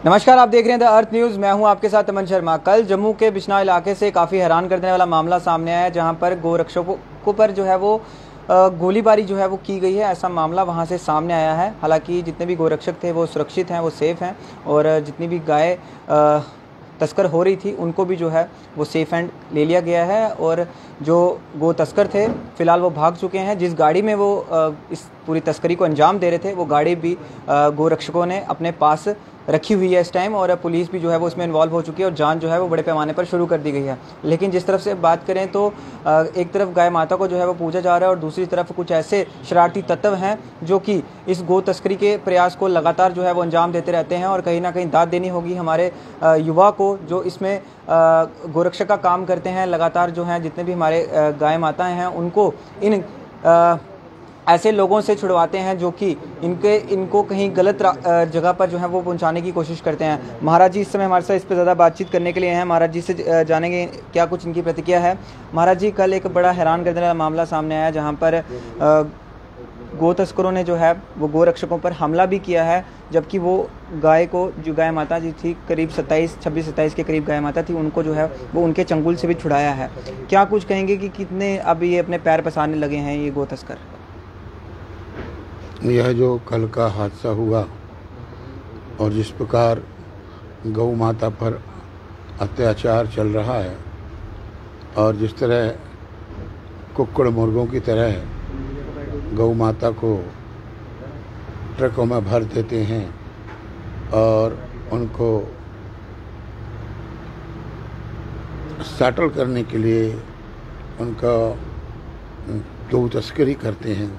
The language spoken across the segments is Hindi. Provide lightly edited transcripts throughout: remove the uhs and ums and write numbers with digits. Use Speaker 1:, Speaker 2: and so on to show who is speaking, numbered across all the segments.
Speaker 1: नमस्कार, आप देख रहे हैं द अर्थ न्यूज़। मैं हूं आपके साथ अमन शर्मा। कल जम्मू के बिश्नौर इलाके से काफ़ी हैरान कर देने वाला मामला सामने आया है, जहां पर गोरक्षकों पर जो है वो गोलीबारी जो है वो की गई है। ऐसा मामला वहां से सामने आया है। हालांकि जितने भी गोरक्षक थे वो सुरक्षित हैं, वो सेफ़ हैं, और जितनी भी गाय तस्कर हो रही थी उनको भी जो है वो सेफ एंड ले लिया गया है। और जो गो तस्कर थे फिलहाल वो भाग चुके हैं। जिस गाड़ी में वो इस पूरी तस्करी को अंजाम दे रहे थे वो गाड़ी भी गोरक्षकों ने अपने पास रखी हुई है इस टाइम, और पुलिस भी जो है वो उसमें इन्वॉल्व हो चुकी है और जांच जो है वो बड़े पैमाने पर शुरू कर दी गई है। लेकिन जिस तरफ से बात करें तो एक तरफ गाय माता को जो है वो पूजा जा रहा है, और दूसरी तरफ कुछ ऐसे शरारती तत्व हैं जो कि इस गो तस्करी के प्रयास को लगातार जो है वो अंजाम देते रहते हैं। और कहीं ना कहीं दाद देनी होगी हमारे युवा को जो इसमें गोरक्षक का काम करते हैं। लगातार जो हैं जितने भी हमारे गाय माताएं हैं उनको इन ऐसे लोगों से छुड़वाते हैं जो कि इनको कहीं गलत जगह पर जो है वो पहुंचाने की कोशिश करते हैं। महाराज जी इस समय हमारे साथ इस पर ज़्यादा बातचीत करने के लिए हैं। महाराज जी से जानेंगे क्या कुछ इनकी प्रतिक्रिया है। महाराज जी, कल एक बड़ा हैरान कर देने वाला मामला सामने आया, जहां पर गो तस्करों ने जो है वो गोरक्षकों पर हमला भी किया है, जबकि वो गाय को, जो गाय माता जी थी, करीब 26-27 के करीब गाय माता थी, उनको जो है वो उनके चंगुल से भी छुड़ाया है। क्या कुछ कहेंगे कि कितने अब ये अपने पैर पसारने लगे हैं ये गो तस्कर?
Speaker 2: यह जो कल का हादसा हुआ और जिस प्रकार गौ माता पर अत्याचार चल रहा है, और जिस तरह कुक्कड़ मुर्गों की तरह गौ माता को ट्रकों में भर देते हैं और उनको सेटल करने के लिए उनका गौ तस्करी करते हैं।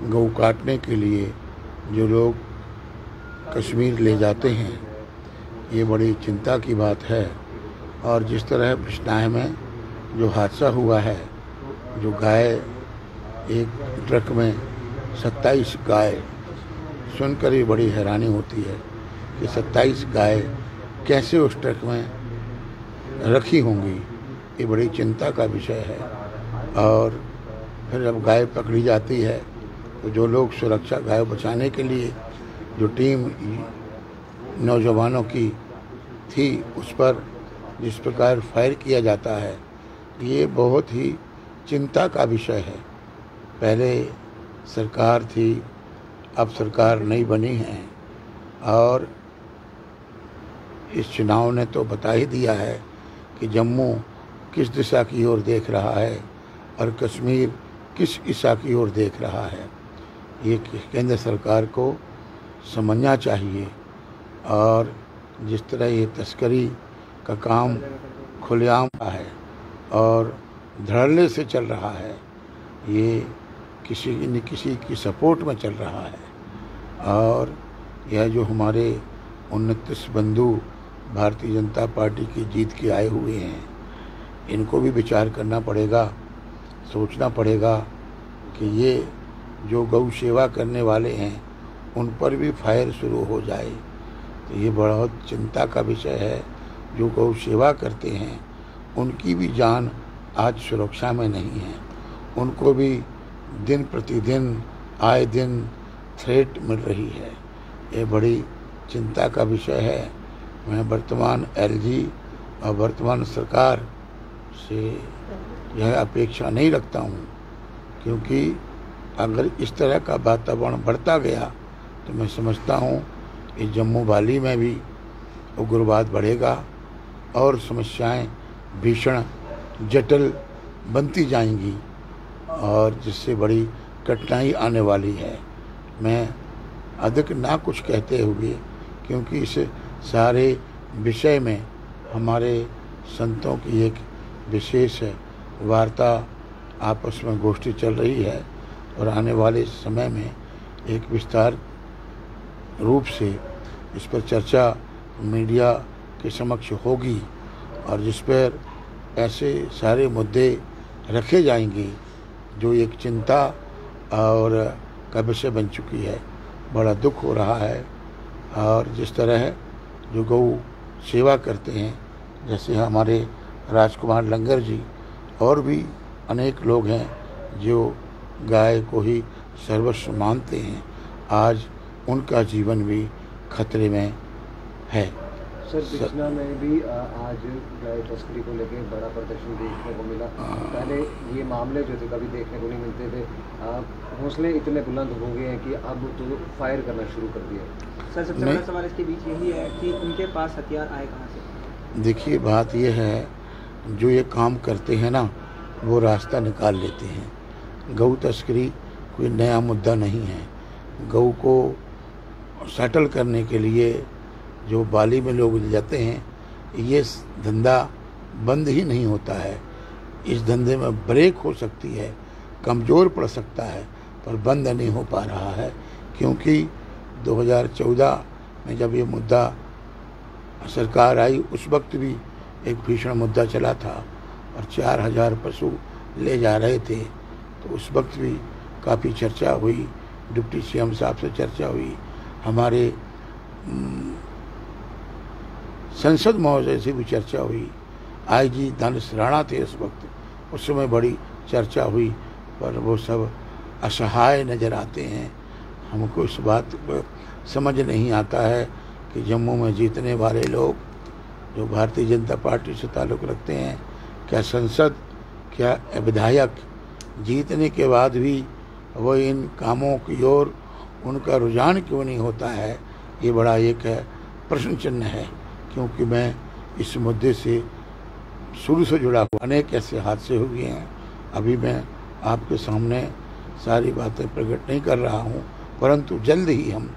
Speaker 2: गौ काटने के लिए जो लोग कश्मीर ले जाते हैं, ये बड़ी चिंता की बात है। और जिस तरह बिश्नौर में जो हादसा हुआ है, जो गाय, एक ट्रक में 27 गाय, सुनकर ही बड़ी हैरानी होती है कि 27 गाय कैसे उस ट्रक में रखी होंगी। ये बड़ी चिंता का विषय है। और फिर जब गाय पकड़ी जाती है तो जो लोग सुरक्षा, गाय बचाने के लिए जो टीम नौजवानों की थी, उस पर जिस प्रकार फायर किया जाता है, ये बहुत ही चिंता का विषय है। पहले सरकार थी, अब सरकार नहीं बनी है, और इस चुनाव ने तो बता ही दिया है कि जम्मू किस दिशा की ओर देख रहा है और कश्मीर किस दिशा की ओर देख रहा है। ये केंद्र सरकार को समझना चाहिए। और जिस तरह ये तस्करी का काम खुलेआम है और धड़ल्ले से चल रहा है, ये किसी न किसी की सपोर्ट में चल रहा है। और यह जो हमारे 29 बंधु भारतीय जनता पार्टी की जीत के आए हुए हैं, इनको भी विचार करना पड़ेगा, सोचना पड़ेगा कि ये जो गौ सेवा करने वाले हैं उन पर भी फायर शुरू हो जाए। तो ये बहुत चिंता का विषय है। जो गौ सेवा करते हैं उनकी भी जान आज सुरक्षा में नहीं है, उनको भी दिन प्रतिदिन, आए दिन थ्रेट मिल रही है। ये बड़ी चिंता का विषय है। मैं वर्तमान एलजी और वर्तमान सरकार से यह अपेक्षा नहीं रखता हूँ, क्योंकि अगर इस तरह का वातावरण बढ़ता गया तो मैं समझता हूँ कि जम्मू वाली में भी उग्रवाद बढ़ेगा और समस्याएं भीषण जटिल बनती जाएंगी, और जिससे बड़ी कठिनाई आने वाली है। मैं अधिक ना कुछ कहते हुए, क्योंकि इस सारे विषय में हमारे संतों की एक विशेष वार्ता, आपस में गोष्ठी चल रही है, और आने वाले समय में एक विस्तार रूप से इस पर चर्चा मीडिया के समक्ष होगी, और जिस पर ऐसे सारे मुद्दे रखे जाएंगे जो एक चिंता और का विषय बन चुकी है। बड़ा दुख हो रहा है। और जिस तरह जो गौ सेवा करते हैं, जैसे हमारे राजकुमार लंगर जी, और भी अनेक लोग हैं जो गाय को ही सर्वस्व मानते हैं, आज उनका जीवन भी खतरे में है।
Speaker 3: सर बिछना में भी आज गाय तस्करी को लेकर बड़ा प्रदर्शन देखने को मिला। पहले ये मामले जो थे कभी देखने को नहीं मिलते थे, हौसले इतने बुलंद हो गए हैं कि अब तो फायर करना शुरू कर दिया।
Speaker 1: सर सबसे बड़ा सवाल इसके बीच यही है कि उनके पास हथियार आए कहाँ से?
Speaker 2: देखिए बात यह है, जो ये काम करते हैं ना वो रास्ता निकाल लेते हैं। गऊ तस्करी कोई नया मुद्दा नहीं है। गऊ को सेटल करने के लिए जो बाली में लोग ले जाते हैं, ये धंधा बंद ही नहीं होता है। इस धंधे में ब्रेक हो सकती है, कमज़ोर पड़ सकता है, पर बंद नहीं हो पा रहा है, क्योंकि 2014 में जब ये मुद्दा सरकार आई उस वक्त भी एक भीषण मुद्दा चला था और 4000 पशु ले जा रहे थे। तो उस वक्त भी काफ़ी चर्चा हुई, डिप्टी सीएम साहब से चर्चा हुई, हमारे संसद महोदय से भी चर्चा हुई, आईजी दानिश राणा थे उस वक्त, उस समय बड़ी चर्चा हुई, पर वो सब असहाय नज़र आते हैं। हमको इस बात को समझ नहीं आता है कि जम्मू में जीतने वाले लोग जो भारतीय जनता पार्टी से ताल्लुक़ रखते हैं, क्या संसद, क्या विधायक, जीतने के बाद भी वो इन कामों की ओर उनका रुझान क्यों नहीं होता है। ये बड़ा एक प्रश्न चिन्ह है, क्योंकि मैं इस मुद्दे से शुरू से जुड़ा हुआ, अनेक ऐसे हादसे हो गए हैं। अभी मैं आपके सामने सारी बातें प्रकट नहीं कर रहा हूँ, परंतु जल्द ही हम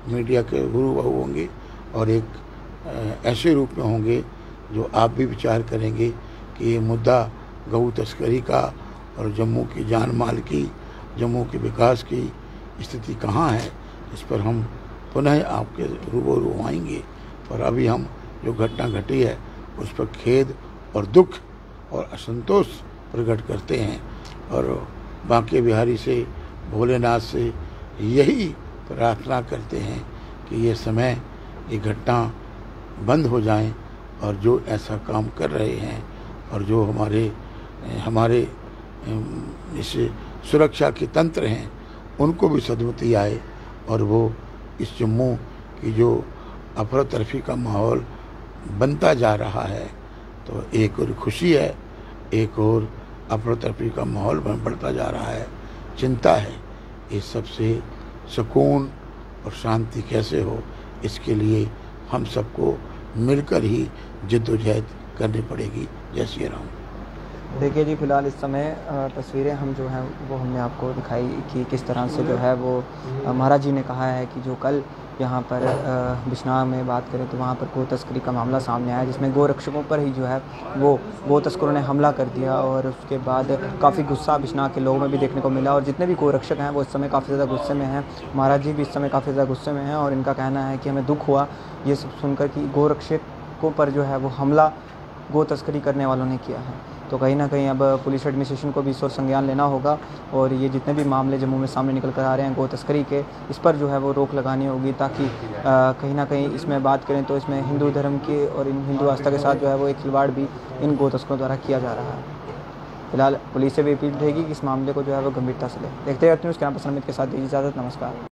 Speaker 2: मीडिया के रूबरू होंगे और एक ऐसे रूप में होंगे जो आप भी विचार करेंगे कि ये मुद्दा गऊ तस्करी का और जम्मू की जान माल की, जम्मू के विकास की स्थिति कहाँ है, इस पर हम पुनः आपके रूबरू आएंगे। पर अभी हम जो घटना घटी है उस पर खेद और दुख और असंतोष प्रकट करते हैं और बांके बिहारी से, भोलेनाथ से यही प्रार्थना करते हैं कि ये समय, ये घटना बंद हो जाए और जो ऐसा काम कर रहे हैं और जो हमारे इस सुरक्षा के तंत्र हैं उनको भी सद्गति आए और वो इस जम्मू की जो अफरा तफरी का माहौल बनता जा रहा है, तो एक और खुशी है, एक और अफरा तफरी का माहौल बढ़ता जा रहा है। चिंता है इस सबसे सुकून और शांति कैसे हो, इसके लिए हम सबको मिलकर ही जिद्दोजहद करनी पड़ेगी। जय श्री राम।
Speaker 1: देखिए जी, फिलहाल इस समय तस्वीरें हम जो हैं वो हमने आपको दिखाई कि किस तरह से जो है वो महाराज जी ने कहा है कि जो कल यहाँ पर बिश्नाह में बात करें तो वहाँ पर गो तस्करी का मामला सामने आया, जिसमें गो रक्षकों पर ही जो है वो गो तस्करों ने हमला कर दिया और उसके बाद काफ़ी गुस्सा बिश्नाह के लोगों में भी देखने को मिला। और जितने भी गो रक्षक हैं वो इस समय काफ़ी ज़्यादा गुस्से में हैं। महाराज जी भी इस समय काफ़ी ज़्यादा गुस्से में हैं और इनका कहना है कि हमें दुख हुआ ये सब सुनकर कि गो रक्षकों पर जो है वो हमला गो तस्करी करने वालों ने किया है। तो कहीं ना कहीं अब पुलिस एडमिनिस्ट्रेशन को भी इस और संज्ञान लेना होगा और ये जितने भी मामले जम्मू में सामने निकल कर आ रहे हैं गो तस्करी के, इस पर जो है वो रोक लगानी होगी, ताकि कहीं ना कहीं इसमें बात करें तो इसमें हिंदू धर्म के और इन हिंदू आस्था के साथ जो है वो एक खिलवाड़ भी इन गो तस्करों द्वारा किया जा रहा है। फिलहाल पुलिस से भी अपील रहेगी कि इस मामले को जो है वो गंभीरता से ले। देखते हैं न्यूज़ के नाम पर समित के साथ दीजिए इजाज़त। नमस्कार।